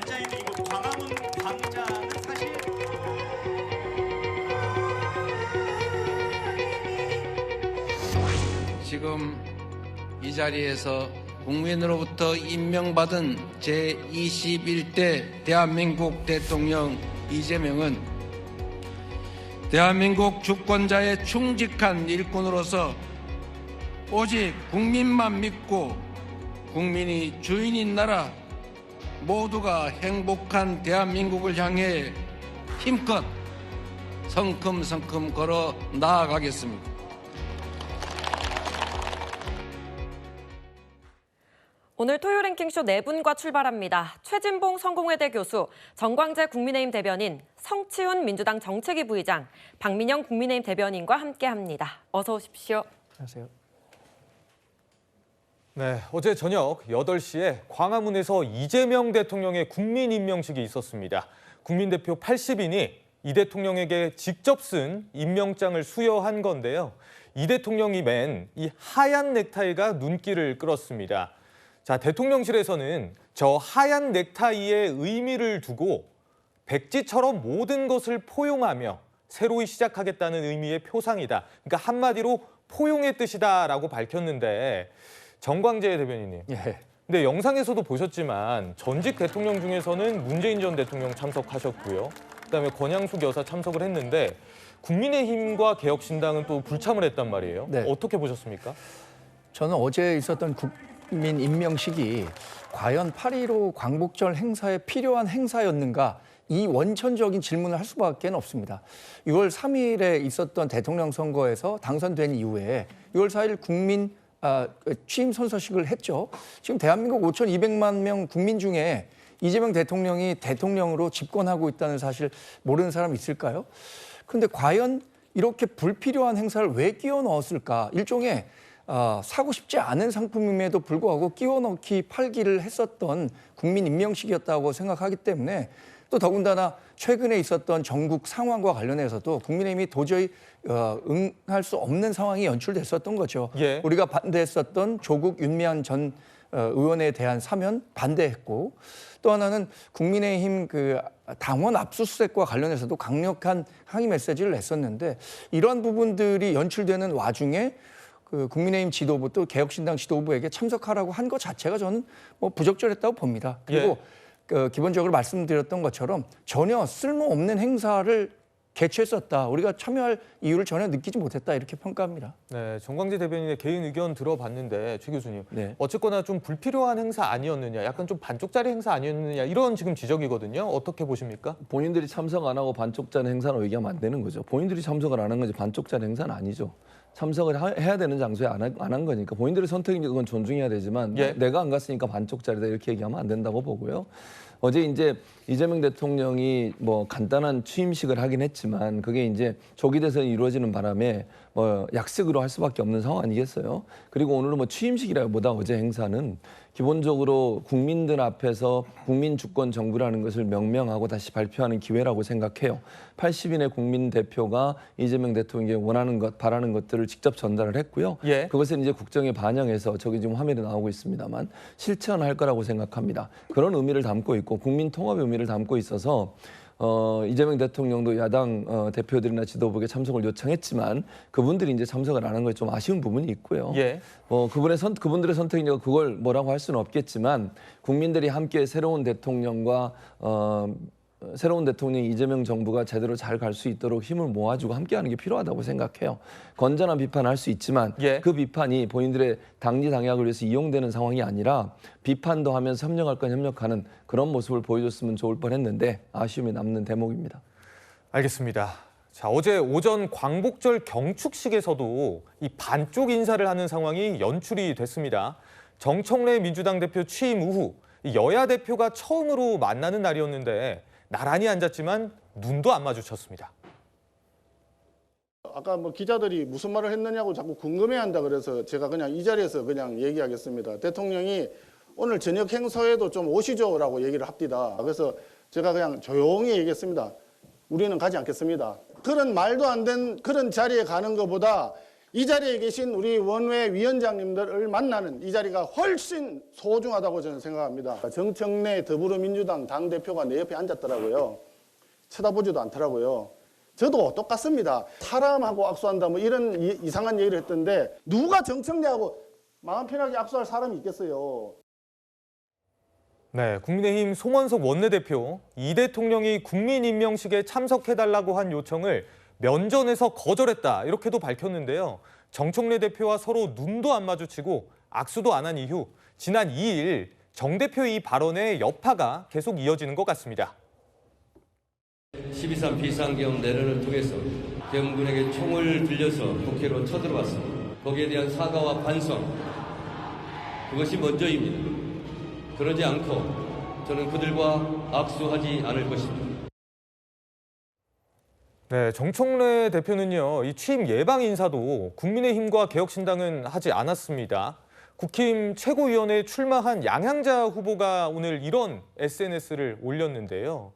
앉아 있는 이곳 광화문 광장은 사실 지금 이 자리에서 국민으로부터 임명받은 제21대 대한민국 대통령 이재명은 대한민국 주권자의 충직한 일꾼으로서 오직 국민만 믿고 국민이 주인인 나라 모두가 행복한 대한민국을 향해 힘껏 성큼성큼 걸어 나아가겠습니다. 오늘 토요 랭킹쇼 4분과 출발합니다. 최진봉 성공회대 교수, 정광재 국민의힘 대변인, 성치훈 민주당 정책위 부의장, 박민영 국민의힘 대변인과 함께합니다. 어서 오십시오. 안녕하세요. 네, 어제 저녁 8시에 광화문에서 이재명 대통령의 국민 임명식이 있었습니다. 국민대표 80인이 이 대통령에게 직접 쓴 임명장을 수여한 건데요. 이 대통령이 맨 이 하얀 넥타이가 눈길을 끌었습니다. 자, 대통령실에서는 저 하얀 넥타이의 의미를 두고 백지처럼 모든 것을 포용하며 새로이 시작하겠다는 의미의 표상이다. 그러니까 한마디로 포용의 뜻이다라고 밝혔는데 정광재 대변인님. 예. 근데 영상에서도 보셨지만 전직 대통령 중에서는 문재인 전 대통령 참석하셨고요. 그다음에 권양숙 여사 참석을 했는데 국민의힘과 개혁신당은 또 불참을 했단 말이에요. 네. 어떻게 보셨습니까? 저는 어제 있었던 국민 임명식이 과연 8.15 광복절 행사에 필요한 행사였는가, 이 원천적인 질문을 할 수밖에 없습니다. 6월 3일에 있었던 대통령 선거에서 당선된 이후에 6월 4일 국민 취임 선서식을 했죠. 지금 대한민국 5,200만 명 국민 중에 이재명 대통령이 대통령으로 집권하고 있다는 사실 모르는 사람 있을까요? 그런데 과연 이렇게 불필요한 행사를 왜 끼워 넣었을까? 일종의 사고 싶지 않은 상품임에도 불구하고 끼워 넣기 팔기를 했었던 국민 임명식이었다고 생각하기 때문에, 또 더군다나 최근에 있었던 전국 상황과 관련해서도 국민의힘이 도저히 응할 수 없는 상황이 연출됐었던 거죠. 예. 우리가 반대했었던 조국 윤미향 전 의원에 대한 사면 반대했고, 또 하나는 국민의힘 그 당원 압수수색과 관련해서도 강력한 항의 메시지를 냈었는데, 이러한 부분들이 연출되는 와중에 그 국민의힘 지도부 또 개혁신당 지도부에게 참석하라고 한 것 자체가 저는 뭐 부적절했다고 봅니다. 그리고 기본적으로 말씀드렸던 것처럼 전혀 쓸모없는 행사를 개최했었다. 우리가 참여할 이유를 전혀 느끼지 못했다. 이렇게 평가합니다. 네, 정광재 대변인의 개인 의견 들어봤는데 최 교수님, 네. 어쨌거나 좀 불필요한 행사 아니었느냐, 약간 좀 반쪽짜리 행사 아니었느냐, 이런 지금 지적이거든요. 어떻게 보십니까? 본인들이 참석 안 하고 반쪽짜리 행사는 얘기하면 안 되는 거죠. 본인들이 참석을 안 한 건지 반쪽짜리 행사는 아니죠. 참석을 해야 되는 장소에 안 한 거니까 본인들의 선택이니까 그건 존중해야 되지만 예. 내가 안 갔으니까 반쪽짜리다 이렇게 얘기하면 안 된다고 보고요. 어제 이제 이재명 대통령이 뭐 간단한 취임식을 하긴 했지만 그게 이제 조기 대선이 이루어지는 바람에 뭐 약식으로 할 수밖에 없는 상황 아니겠어요? 그리고 오늘은 뭐 취임식이라기보다 어제 행사는 기본적으로 국민들 앞에서 국민 주권 정부라는 것을 명명하고 다시 발표하는 기회라고 생각해요. 80인의 국민 대표가 이재명 대통령이 원하는 것, 바라는 것들을 직접 전달을 했고요. 예. 그것을 이제 국정에 반영해서 저기 지금 화면에 나오고 있습니다만 실천할 거라고 생각합니다. 그런 의미를 담고 있고 국민 통합의 의미를 담고 있어서 이재명 대통령도 야당 대표들이나 지도부에 참석을 요청했지만 그분들이 이제 참석을 안 한 게 좀 아쉬운 부분이 있고요. 예. 그분들의 선택이니까 그걸 뭐라고 할 수는 없겠지만 국민들이 함께 새로운 대통령과 새로운 대통령 이재명 정부가 제대로 잘 갈 수 있도록 힘을 모아주고 함께하는 게 필요하다고 생각해요. 건전한 비판을 할 수 있지만 예. 그 비판이 본인들의 당리 당략을 위해서 이용되는 상황이 아니라 비판도 하면서 협력할 건 협력하는 그런 모습을 보여줬으면 좋을 뻔했는데 아쉬움이 남는 대목입니다. 알겠습니다. 자, 어제 오전 광복절 경축식에서도 이 반쪽 인사를 하는 상황이 연출이 됐습니다. 정청래 민주당 대표 취임 이후 여야 대표가 처음으로 만나는 날이었는데 나란히 앉았지만 눈도 안 마주쳤습니다. 아까 뭐 기자들이 무슨 말을 했느냐고 자꾸 궁금해한다 그래서 제가 그냥 이 자리에서 그냥 얘기하겠습니다. 대통령이 오늘 저녁 행사에도 좀 오시죠라고 얘기를 합디다. 그래서 제가 그냥 조용히 얘기했습니다. 우리는 가지 않겠습니다. 그런 말도 안 된 그런 자리에 가는 것보다 이 자리에 계신 우리 원외 위원장님들을 만나는 이 자리가 훨씬 소중하다고 저는 생각합니다. 정청래 더불어민주당 당대표가 내 옆에 앉았더라고요. 쳐다보지도 않더라고요. 저도 똑같습니다. 사람하고 악수한다 뭐 이런 이상한 얘기를 했던데 누가 정청래하고 마음 편하게 악수할 사람이 있겠어요. 네, 국민의힘 송원석 원내대표, 이 대통령이 국민 임명식에 참석해달라고 한 요청을 면전에서 거절했다 이렇게도 밝혔는데요. 정청래 대표와 서로 눈도 안 마주치고 악수도 안 한 이후 지난 2일 정 대표의 이 발언의 여파가 계속 이어지는 것 같습니다. 12.3 비상계엄 내란을 통해서 대원군에게 총을 들려서 국회로 쳐들어왔습니다. 거기에 대한 사과와 반성, 그것이 먼저입니다. 그러지 않고 저는 그들과 악수하지 않을 것입니다. 네, 정청래 대표는요, 이 취임 예방 인사도 국민의힘과 개혁신당은 하지 않았습니다. 국힘 최고위원회에 출마한 양향자 후보가 오늘 이런 SNS를 올렸는데요.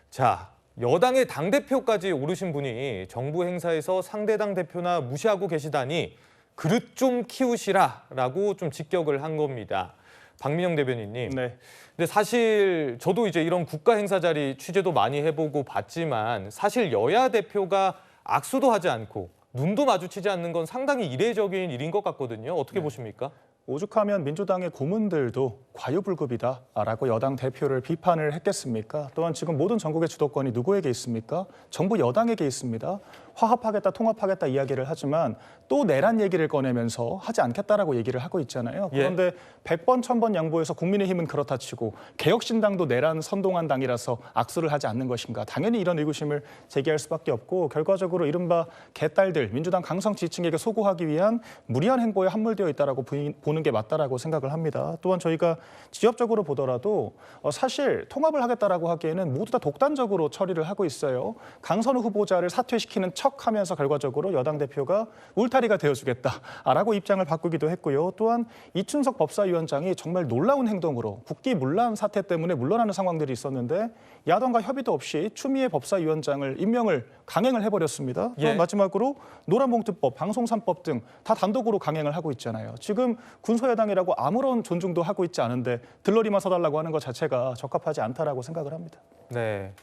자, 여당의 당대표까지 오르신 분이 정부 행사에서 상대당 대표나 무시하고 계시다니 그릇 좀 키우시라라고 좀 직격을 한 겁니다. 박민영 대변인님. 네. 근데 사실 저도 이제 이런 국가 행사 자리 취재도 많이 해보고 봤지만 사실 여야 대표가 악수도 하지 않고 눈도 마주치지 않는 건 상당히 이례적인 일인 것 같거든요. 어떻게 보십니까? 오죽하면 민주당의 고문들도 과유불급이다라고 여당 대표를 비판을 했겠습니까? 또한 지금 모든 전국의 주도권이 누구에게 있습니까? 정부 여당에게 있습니다. 화합하겠다, 통합하겠다 이야기를 하지만 또 내란 얘기를 꺼내면서 하지 않겠다라고 얘기를 하고 있잖아요. 그런데 100번, 1000번 양보해서 국민의힘은 그렇다 치고 개혁신당도 내란 선동한 당이라서 악수를 하지 않는 것인가. 당연히 이런 의구심을 제기할 수밖에 없고 결과적으로 이른바 개딸들, 민주당 강성 지지층에게 소구하기 위한 무리한 행보에 함몰되어 있다라고 보는 게 맞다라고 생각을 합니다. 또한 저희가 지역적으로 보더라도 사실 통합을 하겠다라고 하기에는 모두 다 독단적으로 처리를 하고 있어요. 강선우 후보자를 사퇴시키는 척하면서 결과적으로 여당 대표가 울타리가 되어주겠다라고 입장을 바꾸기도 했고요. 또한 이춘석 법사위원장이 정말 놀라운 행동으로 국기문란 사태 때문에 물러나는 상황들이 있었는데 야당과 협의도 없이 추미애 법사위원장을 임명을 강행을 해버렸습니다. 또 마지막으로 노란봉투법, 방송3법 등 다 단독으로 강행을 하고 있잖아요. 지금 군소야당이라고 아무런 존중도 하고 있지 않은데 들러리만 서달라고 하는 것 자체가 적합하지 않다라고 생각을 합니다. 네.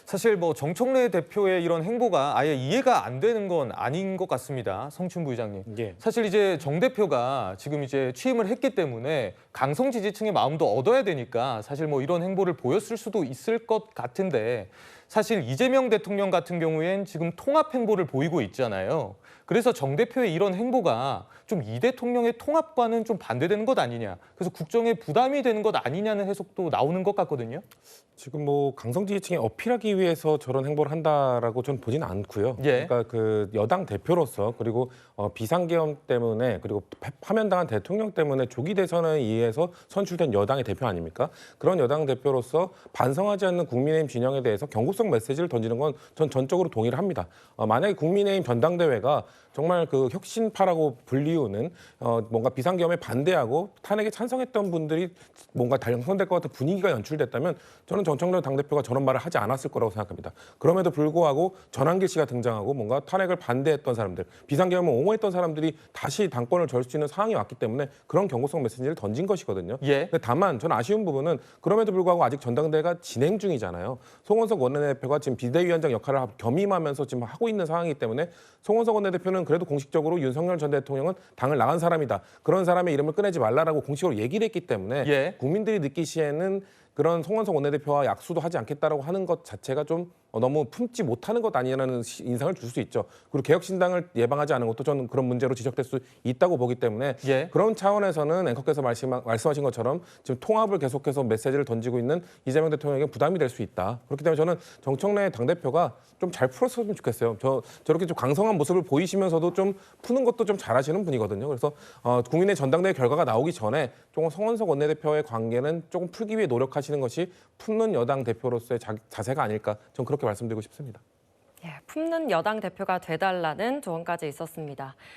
사실 뭐 정청래 대표의 이런 행보가 아예 이해가 안 되는 건 아닌 것 같습니다. 성춘 부의장님. 사실 이제 정 대표가 지금 이제 취임을 했기 때문에 강성 지지층의 마음도 얻어야 되니까 사실 뭐 이런 행보를 보였을 수도 있을 것 같은데 사실 이재명 대통령 같은 경우엔 지금 통합 행보를 보이고 있잖아요. 그래서 정 대표의 이런 행보가 좀 이 대통령의 통합과는 좀 반대되는 것 아니냐. 그래서 국정에 부담이 되는 것 아니냐는 해석도 나오는 것 같거든요. 지금 뭐 강성 지지층에 어필하기 위해서 저런 행보를 한다라고 저는 보지는 않고요. 그러니까 그 여당 대표로서 그리고 비상계엄 때문에 그리고 파면당한 대통령 때문에 조기 대선에 의해서 선출된 여당의 대표 아닙니까? 그런 여당 대표로서 반성하지 않는 국민의힘 진영에 대해서 경고성 메시지를 던지는 건 전 전적으로 동의를 합니다. 만약에 국민의힘 전당대회가 정말 그 혁신파라고 불리우는 뭔가 비상계엄에 반대하고 탄핵에 찬성했던 분들이 뭔가 당선될 것 같은 분위기가 연출됐다면 저는 정청래 당대표가 저런 말을 하지 않았을 거라고 생각합니다. 그럼에도 불구하고 전환기 씨가 등장하고 뭔가 탄핵을 반대했던 사람들, 비상계엄을 옹호했던 사람들이 다시 당권을 절 수 있는 상황이 왔기 때문에 그런 경고성 메시지를 던진 것이거든요. 근데 다만 저는 아쉬운 부분은 그럼에도 불구하고 아직 전당대회가 진행 중이잖아요. 송원석 원내대표가 지금 비대위원장 역할을 겸임하면서 지금 하고 있는 상황이기 때문에 송원석 원내대표는 그래도 공식적으로 윤석열 전 대통령은 당을 나간 사람이다. 그런 사람의 이름을 꺼내지 말라라고 공식으로 얘기를 했기 때문에 국민들이 느끼시에는 그런 송원석 원내대표와 약수도 하지 않겠다라고 하는 것 자체가 좀 너무 품지 못하는 것 아니냐는 인상을 줄 수 있죠. 그리고 개혁신당을 예방하지 않은 것도 저는 그런 문제로 지적될 수 있다고 보기 때문에 그런 차원에서는 앵커께서 말씀하신 것처럼 지금 통합을 계속해서 메시지를 던지고 있는 이재명 대통령에게 부담이 될 수 있다. 그렇기 때문에 저는 정청래 당대표가 좀 잘 풀었으면 좋겠어요. 저렇게 좀 강성한 모습을 보이시면서도 좀 푸는 것도 좀 잘하시는 분이거든요. 그래서 국민의 전당대회 결과가 나오기 전에 조금 송원석 원내대표의 관계는 조금 풀기 위해 노력하시는 것이 품는 여당 대표로서의 자세가 아닐까. 전 그렇게 말씀드리고 싶습니다. 품는 여당 대표가 돼달라는 조언까지 있었습니다.